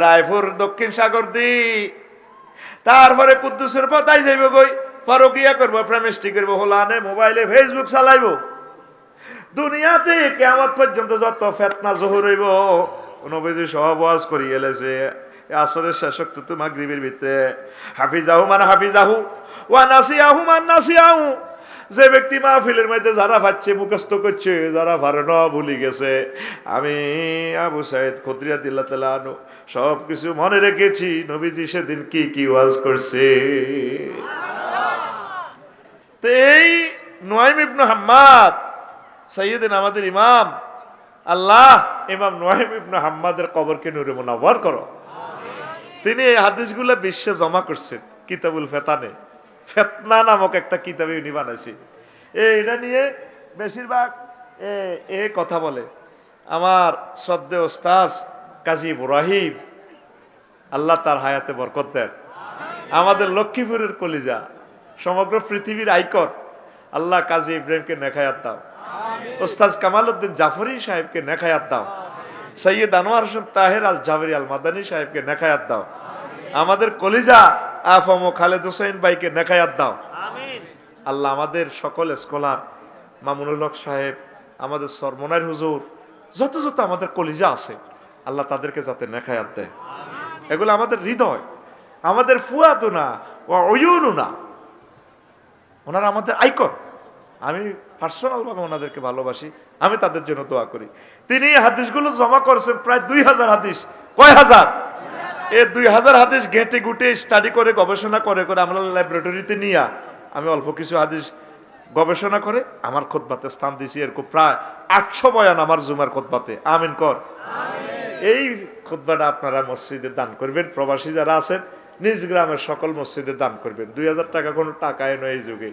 রায়পুর দক্ষিণ সাগর দি, তারপরে কুদ্দুসের পতাই যাইব গই, পরকিয়া করবো, প্রেমিস্টি করবো, হোলানে মোবাইলে ফেসবুক চালাইব। দুনিয়াতে কিয়ামত পর্যন্ত যত ফিতনা জহুর হইব, নবীজি সব ওয়াজ করি এলেছে। আসরের শেষক তো মাগরিবের ভিতরে হাফিজাহু মান হাফিজাহু ওয়া নাসিয়াহু মান নাসিয়াহু। যে ব্যক্তি মাহফিলের মধ্যে যারা পাচ্ছে মুখস্থ করছে, যারা পারে না ভুলে গেছে, আমি আবু সাইদ খুদরি রাদিয়াল্লাহু তাআলা আনহু সব কিছু মনে রেখেছি। নবীজি সেদিন কি কি ওয়াজ করছে। তো এই নুয়াইম ইবনে হাম্মাদ সাইয়্যিদিন আমাদের ইমাম, আল্লাহ ইমাম নুয়াইম ইবনে হাম্মাদের কবরকে নূরে মুনাওয়ার করো। তিনি এই হাদিসগুলো বিশ্বে জমা করছেন কিতাবুল ফেতানে। ফেতনা নামক একটা কিতাবে উনি বানাইছে। এটা নিয়ে বেশিরভাগ কথা বলে আমার শ্রদ্ধেয় ওস্তাদ কাজী ইব্রাহিম, আল্লাহ তার হায়াতে বরকত দেন। আমাদের লক্ষ্মীপুরের কলিজা, সমগ্র পৃথিবীর আইকন, আল্লাহ কাজী ইব্রাহিমকে নেখায়াত দাও। ওস্তাদ কামাল উদ্দিন জাফরি সাহেবকে নেখায়াত দাও। সৈয়দ আনোয়ার হোসেন তাহের আল জাবরি আল মাদানী সাহেবকে নেখায়াত দাও। আমাদের কলিজা আফম খালেদ হোসেন ভাইকে নেখায়াত দাও। আল্লাহ আমাদের সকল স্কলার, মামুনুল হক সাহেব, আমাদের সরমনার হুজুর, যত যত আমাদের কলিজা আছে, আল্লাহ তাদেরকে যাতে নেখায়াত দেয়। এগুলো আমাদের হৃদয়, আমাদের ফুয়াদু না ও অয়ুনু না, ওনারা আমাদের আইকন। আমি পার্সোনাল ভাবে ওনাদেরকে ভালোবাসি, আমি তাদের জন্য দোয়া করি। তিনি হাদিসগুলো জমা করেছেন প্রায় 2000 হাদিস। কয় হাজার? এই 2000 হাদিস ঘেঁটে গুটে স্টাডি করে গবেষণা করে করে আমরা ল্যাবরেটরিতে নিয়ে আমি অল্প কিছু হাদিস গবেষণা করে আমার খুতবাতে স্থান দিয়েছি। এরকম প্রায় 800 বয়ান আমার জুমার খুতবাতে। আমিন কর। এই খুতবাটা আপনারা মসজিদে দান করবেন। প্রবাসী যারা আছেন নিজ গ্রামের সকল মসজিদে দান করবেন। 2000 টাকা কোনো টাকায় নয় এই যুগে।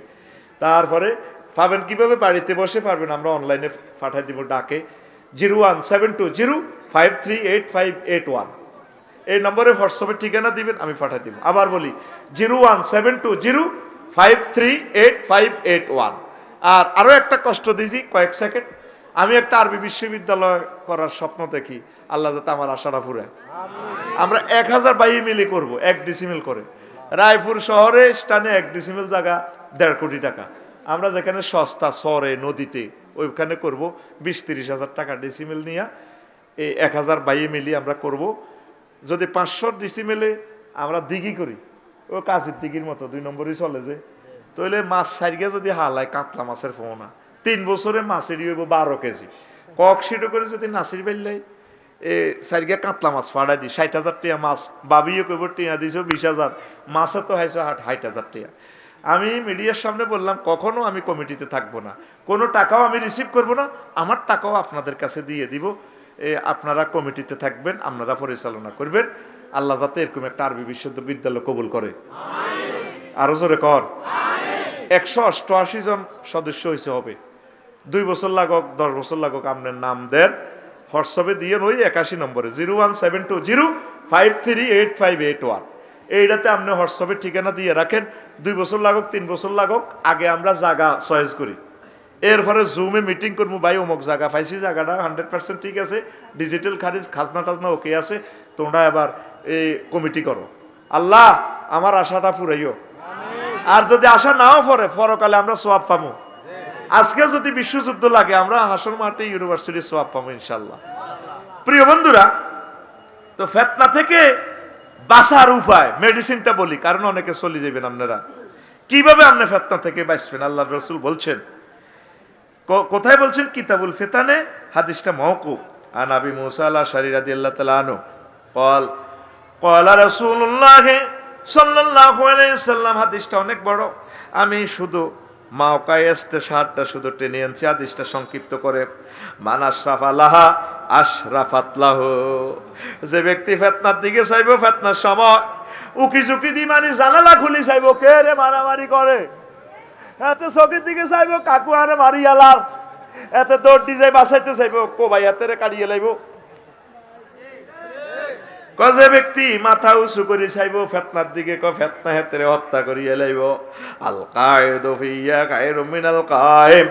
তারপরে পাবেন কিভাবে? বাড়িতে বসে পারবেন, আমরা অনলাইনে পাঠাই দিব ডাকে 01720538581। এই নম্বরে হোয়াটসঅ্যাপে ঠিকানা দিবেন, আমি পাঠাই দিব। আবার বলি 01720538581। আর আরো একটা কষ্ট দিয়েছি, কয়েক সেকেন্ড। আমি একটা আরবি বিশ্ববিদ্যালয় করার স্বপ্ন দেখি, আল্লাহ যাতে আমার আশাটা পুরায়। আমরা 1000 বাই মিলি করব 1 ডিসিমিল করে। রায়পুর শহরে স্থানে 1 ডিসিমিল জায়গা 1.5 কোটি টাকা। আমরা যেখানে সস্তা শহরে নদীতে ওইখানে করব 20-30 হাজার টাকা ডিসিমিল নিয়ে এই 1000 বাই মিলি আমরা করব। যদি 500 ডিসিমিলে আমরা দিঘি করি, ও কাজের দিঘির মতো 2 নম্বরই চলে যে, তাহলে মাছ সাইগে যদি হালায় কাতলা মাছের ফোনা 3 বছরে মাছেরই হইব 12 কেজি। কক সিটো করে যদি নাসির বেললাই সাইগে কাতলা মাছ ফাড়াই দিই 60,000 টাকা মাছ, বাবিও কইব টিয়া দিছো 20,000, মাছে তো হাইছো 60,000 টাকা। আমি মিডিয়ার সামনে বললাম কখনো আমি কমিটিতে থাকবো না, কোনো টাকাও আমি রিসিভ করব না, আমার টাকাও আপনাদের কাছে দিয়ে দিব। আপনারা কমিটিতে থাকবেন, আপনারা পরিচালনা করবেন। আল্লাহ যাতে এরকম একটা আরবি বিশ্ববিদ্যালয় কবুল করে। আরো জোরে কর। 188 জন সদস্য হয়েছে হবে। 2 বছর লাগুক 10 বছর লাগুক, আপনার নাম দেন, হোয়াটসঅ্যাপে দিয়ে ওই 81 নম্বরে 01720538581। এইটাতে আপনি হোয়াটসঅ্যাপে ঠিকানা দিয়ে রাখেন। 2 বছর লাগুক 3 বছর লাগুক, আগে আমরা জায়গা চয়েস করি। এরপরে জুমে মিটিং করবো, ভাই অমুক জায়গা পাইছি, জায়গাটা 100% ঠিক আছে, ডিজিটাল খারিজ খাজনা টাজনা ওকে আছে, তোমরা এবার এই কমিটি করো। আল্লাহ আমার আশাটা ফুরাইও। আর যদি আশা নাও পরে পরকালে আমরা সোয়াব পাবো। আজকে যদি বিশ্বযুদ্ধ লাগে আমরা হাসর মাঠে ইউনিভার্সিটি সোয়াব পাবো ইনশাল্লাহ। প্রিয় বন্ধুরা, তো ফিতনা থেকে বাঁচার উপায় মেডিসিনটা বলি, কারণ অনেকে চলে যাবেন। আপনারা কিভাবে আপনি ফিতনা থেকে বাঁচবেন? আল্লাহর রাসূল বলছেন, কোথায় বলছেন? কিতাবুল ফিতানে, হাদিসটা মাওকুফ। আন আবি মুসা আল-আশআরী রাদিয়াল্লাহু তাআলা আনহু قال قال رسول الله সাল্লাল্লাহু আলাইহি ওয়াসাল্লাম। হাদিসটা অনেক বড়, আমি শুধু মাওকায়েস্তে শারটা শুধু টেনে আনছি, হাদিসটা সংক্ষিপ্ত করে। মান আশরাফা লাহা আশরাফাত লাহু। যে ব্যক্তি ফিতনার দিকে চাইবো, ফিতনার সময় উকি ঝুঁকি দি মানে জানালা খুলি চাইবো, কে রে মারামারি করে, এত চোখের দিকে চাইবো কাকু আরে মারি আলার, এত দৌড় দি যাই বাঁচাইতে চাইবো, কো ভাই হাতেরে কাটিয়ে লাইব। যে ব্যক্তি মাথা উঁচু করে চাইবো ফিতনার দিকে, ফিতনা হাতেরে হত্যা করিয়ে লাইব। আল কায়েদু ফিয়া কায়রুম মিনাল কায়েম।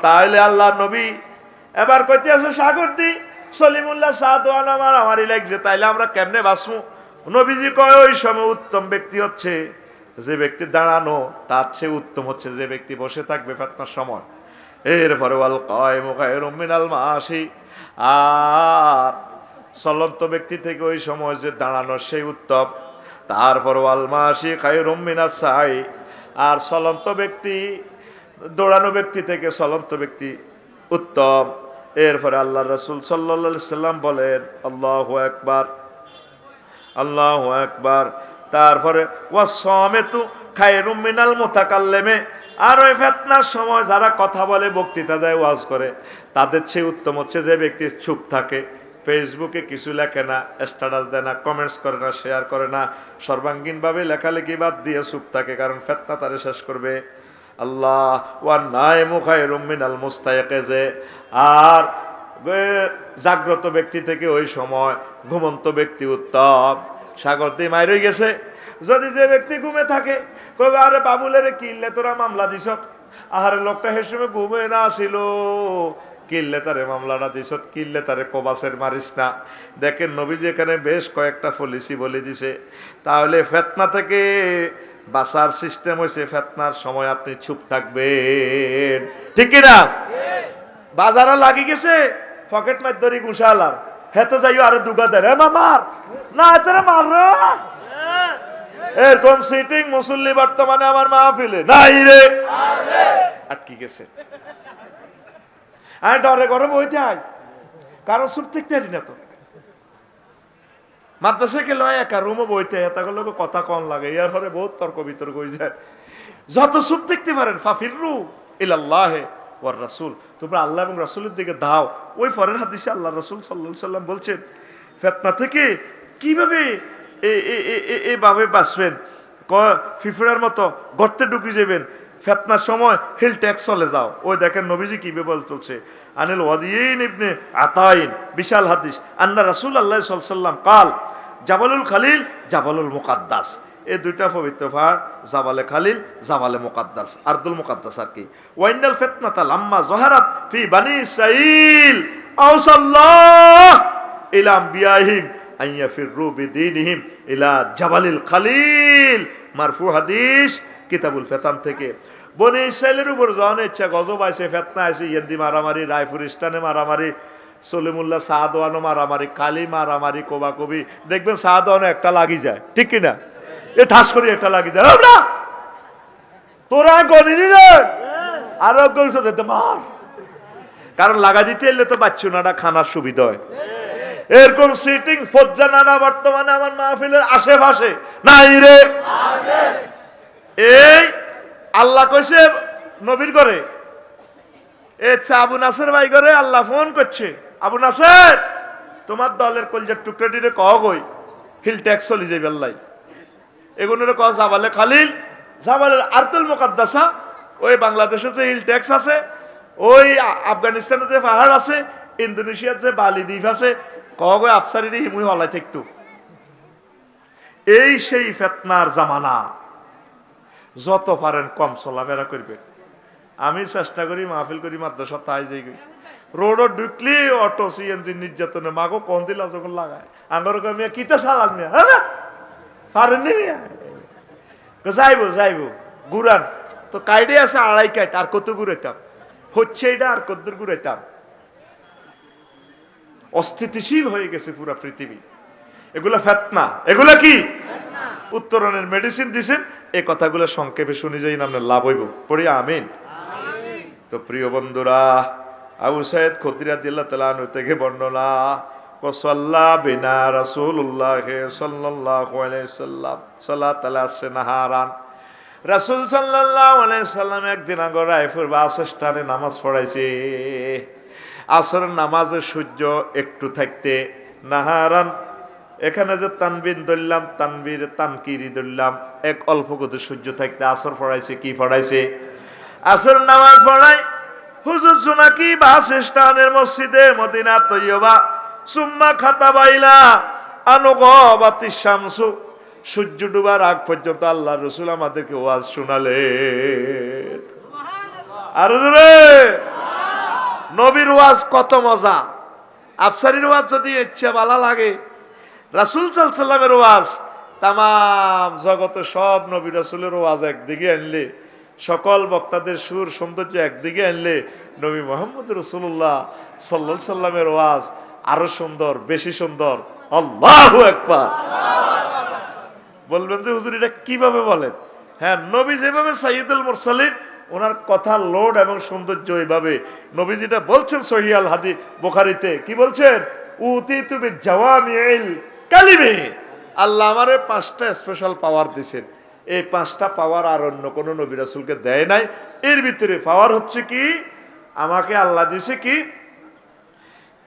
তাহলে আল্লাহ নবী এবার কইতে আছে সাগর দি সলিমুল্লাহ সাদওয়ানা মারামারি লাগছে, তাইলে আমরা কেমনে বাঁচবো? নবীজি কয় ওই সময় উত্তম ব্যক্তি হচ্ছে যে ব্যক্তি দাঁড়ানো, তার চেয়ে উত্তম হচ্ছে যে ব্যক্তি বসে থাকবে ফিতনার সময়। এরপরে ওয়াল কায়িমু খায়রুম মিনাল মাশি, আর চলন্ত ব্যক্তি থেকে ওই সময় যে দাঁড়ানো সেই উত্তম। তারপর ওয়াল মাশি খায়রুম মিনাস সাই, আর চলন্ত ব্যক্তি দৌড়ানো ব্যক্তি থেকে চলন্ত ব্যক্তি উত্তম। এরপরে আল্লাহ রাসূল সাল্লাল্লাহু আলাইহি সাল্লাম বলেন আল্লাহু আকবার, আল্লাহু আকবার। তারপরে ওয়াসসামিতু খায়রুম মিনাল মুতাকাল্লিমি, আর ওই ফিতনার সময় যারা কথা বলে, বক্তৃতা দেয়, ওয়াজ করে, তাদের চেয়ে উত্তম হচ্ছে যে ব্যক্তি চুপ থাকে, ফেসবুকে কিছু লেখে না, স্ট্যাটাস দেয় না, কমেন্টস করে না, শেয়ার করে না, সর্বাঙ্গীনভাবে লেখালেখি বাদ দিয়ে চুপ থাকে, কারণ ফিতনা তারে শেষ করবে। আল্লাহ ওয়ান নাইমু খায়রুম মিনাল মুস্তাইকিজি, আর জাগ্রত ব্যক্তি থেকে ওই সময় ঘুমন্ত ব্যক্তি উত্তম। সাগর দিয়ে মাইর হয়ে গেছে, যদি যে ব্যক্তি ঘুমে থাকে কবে আরে বাবুলের কিল্লে তোরা মামলা দিস, আহারে লোকটা সে সময় ঘুমে না ছিল, কিল্লে তারে মামলাটা দিস, কিল্লে তারে কবাসের মারিস না। দেখেন নবীজি এখানে বেশ কয়েকটা পলিসি বলে দিছে। তাহলে ফিতনা থেকে বাঁচার সিস্টেম হয়েছে, ফিতনার সময় আপনি চুপ থাকবেন, ঠিক কিনা? বাজারও লাগি গেছে, পকেট মার ধরি গুছালার, হেতে যাইও আরে দুগা দেয় মামার না এতরে মার, এরকম সিটিং মুসল্লি বর্তমানে আমার মাহফিলে নাই রে, আটকি গেছে। আমি ডরে ঘরে বইতে আই, কারণ চুপ থাকতে পারি না তো। মাদ্রাসা গেল একা রুমও বইতে, এটা করলে কথা কম লাগে, ইয়ার পরে বহুত তর্ক বিতর্ক হয়ে যায়। যত চুপ থাকতে পারেন ফাফিরু ইলাল্লাহি ওয়ার রাসূল, তোমরা আল্লাহ এবং রাসূলের দিকে দাও। ওই পরের হাদিসে আল্লাহ রাসূল সাল্লাল্লাহু আলাইহি সাল্লাম বলছেন ফিতনা থেকে কিভাবে এভাবে বাঁচবেন, ফিফড়ার মতো গর্তে ঢুকে যাবেন, ফিতনার সময় হিল ট্যাক্স চলে যাও। ওই দেখেন নবীজি কিভাবে চলছে। আনিল ওয়াদিয়িন ইবনে আতাইন, বিশাল হাদিস, আন্না রাসূলুল্লাহ সাল্লাল্লাহু আলাইহি সাল্লাম কাল জাবালুল খালিল জাবালুল মুকাদ্দাস, এই দুইটা পবিত্র পাহাড়, জাবালে খালিল জাবালে মুকাদ্দাস, আরদুল মুকাদ্দাস আর কি। ওয়াইনাল ফিতনাতা লাম্মা যাহারাত ফি বানি ইসরাঈল আওসাল্লাহ ইলা আমবিয়াহিম আন ইয়াফিরু বিদীনিহিম ইলা জাবালিল খালিল, মারফু হাদিস কিতাবুল ফিতান থেকে। বনি ইসরাইলের উপর যখন ইচ্ছা গজব আছে, ফিতনা আছে, ইয়েন্দি মারামারি, রায়পুর স্টানে মারামারি, সলিমুল্লাহ সাদওয়ানো মারামারি, কালি মারামারি, কোবাকবি, দেখবেন সাদওয়ানো একটা লাগি যায়, ঠিক কিনা? এ ঠাস করে একটা লাগি যায়, না তোরা গনিনি রে আরোগ্য মার, কারণ লাগা দিতে এলে তো বাচ্চুনাটা খানার সুবিধা হয়। এরকম সিটিং ফজ্জা নানা বর্তমানে আমার মাহফিলের আশেপাশে নাই রে। এই আল্লাহ কইছে নবীর করে, এ আবু নাসের ভাই করে আল্লাহ ফোন করছে, আবু নাসের তোমার দলের কলজার টুকরাটিরে কহ গই হিল ট্যাক্স চলি যাই বেল্লাই, এগুলোর কহ জাবালে খালিল জাবালের আরদুল মুকাদ্দাসা, ওই বাংলাদেশে যে হিল ট্যাক্স আছে, ওই আফগানিস্তানে যে পাহাড় আছে, ইন্দোনেশিয়ার যে বালি দ্বীপ আছে, কহ গই আফসারির হিমুই হলাই থাকতো। এই সেই ফিতনার জামানা, যত পারেন কম চলাফেরা করবে। আমি চেষ্টা করি মাহফিল করি মাদ্রাসা তাই যাই রোডও ঢুকলি অটো সিএনজি নির্যাতনে মাগো কোন দিলা যখন লাগায় আমার মিয়া কিতা সালান মিয়া, হ্যাঁ পারেননি মিয়া, যাইবো যাইবো ঘুরান তো কাইডে আছে 2.5 কাইট, আর কত ঘুরাইতাম হচ্ছে এটা, আর কত ঘুরাইতাম। অস্থিতিশীল হয়ে গেছে পুরা পৃথিবী। এগুলা ফিতনা, এগুলা কি উত্তরণের মেডিসিন দিছেন। এই কথাগুলো সংক্ষেপে শুনে যাই, আপনার লাভ হইব, পড়ি আমিন। তো প্রিয় বন্ধুরা, আবু সাইদ খুদরি রাদিয়াল্লাহু তাআলা আনহু থেকে বর্ণনা, কসাল্লা বিনা রাসূলুল্লাহ সাল্লাল্লাহু আলাইহি সাল্লাম সালাত আল-আসর নাহারান, রাসূল সাল্লাল্লাহু আলাইহি সাল্লাম একদিন আগে রায়পুর বাস স্ট্যান্ডে নামাজ পড়াইছে। আসরের নামাজে সূর্য একটু থাকতে, নাহারান এখানে যে তানবিন ধরলাম, তানবীর তানকিরি ধরলাম, এক অল্প গতি সূর্য থাকতে আসর পড়াইছে। কি পড়াইছে? আসর নামাজ পড়াই হুজুর জোনাকি বাস স্ট্যান্ডের মসজিদে মদিনা তৈয়বা, সুম্মা খাতাবাইলা আনুগবাতিশ শামসু, সূর্য ডুবার আগ পর্যন্ত আল্লাহ রাসূল আমাদেরকে ওয়াজ শোনালেন। আর নবীর ওয়াজ কত মজা, আফসারির ওয়াজ যদি ইচ্ছা ভালো লাগে, রাসূল সাল্লাল্লাহু আলাইহি সাল্লামের ওয়াজ, তাম জগতে সব নবী রাসূলের ওয়াজ একদিকে আনলে, সকল বক্তাদের সুর সৌন্দর্য একদিকে আনলে, নবী মুহাম্মদ রাসূলুল্লাহ সাল্লাল্লাহু আলাইহি সাল্লামের ওয়াজ আরো সুন্দর, বেশি সুন্দর। আল্লাহু আকবার। বলবেন যে হুজুর এটা কিভাবে বলেন? হ্যাঁ, নবী যেভাবে সাইয়্যিদুল মুরসালিন, ওনার কথা লোড এবং সৌন্দর্য এইভাবে। নবী যেটা বলছেন সহিহ আল হাদিস বুখারীতে, কি বলছেন? উতিতু বিজাওয়ামিল কালিমে, আল্লাহ আমারে 5টা স্পেশাল পাওয়ার দিয়েছেন। এই 5টা পাওয়ার আর অন্য কোনো নবী রাসূলকে দেয় নাই। এর ভিতরে পাওয়ার হচ্ছে কি, আমাকে আল্লাহ দিয়েছে কি,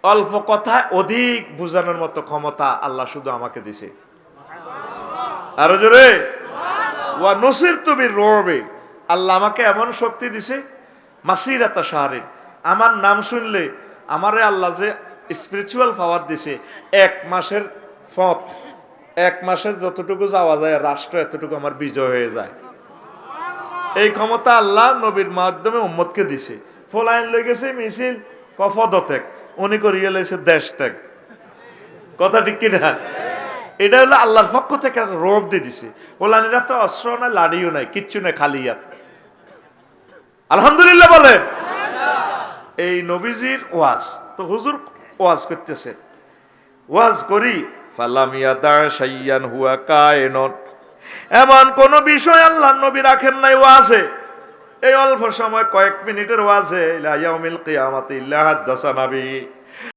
অল্প কথায় অধিক বোঝানোর মতো ক্ষমতা আল্লাহ শুধু আমাকে দিয়েছে। আরো জোরে, ওয়া নুসিরতু বির-রু'বি, আল্লাহ আমাকে এমন শক্তি দিছে, মাসিরাতা শাহরিন, আমার নাম শুনলে আমারে আল্লাহ যে স্পিরিচুয়াল পাওয়ার দিছে, 1 মাসের পথ, 1 মাসের যতটুকু যাওয়া যায় রাষ্ট্র এতটুকু আমার বিজয় হয়ে যায়। এই ক্ষমতা আল্লাহ নবীর মাধ্যমে উম্মতকে দিছে। ফলাইন লই গেছে মিছিল পদত্যাগ, উনি করিয়ে লাইছে দেশ ত্যাগ। কথা ঠিক কিনা? এটা হলো আল্লাহর পক্ষ থেকে রোব দিয়ে দিছে। ওলানিরা তো অস্ত্র না, লাড়িও নাই, কিচ্ছু নাই, খালি ইয়াত। আলহামদুলিল্লাহ বলেন। এই নবীজির ওয়াজ তো হুজুর ওয়াজ করতেছে, ওয়াজ করি ফালাম ইয়াদা শাইয়ান হুয়া কায়নান, এমন কোন বিষয় আল্লাহর নবী রাখেন নাই ওয়াজে। এই অল্প সময় কয়েক মিনিটের ওয়াজে লা ইয়াউমিল কিয়ামাতি ইল্লা হাদাসানা বিহি,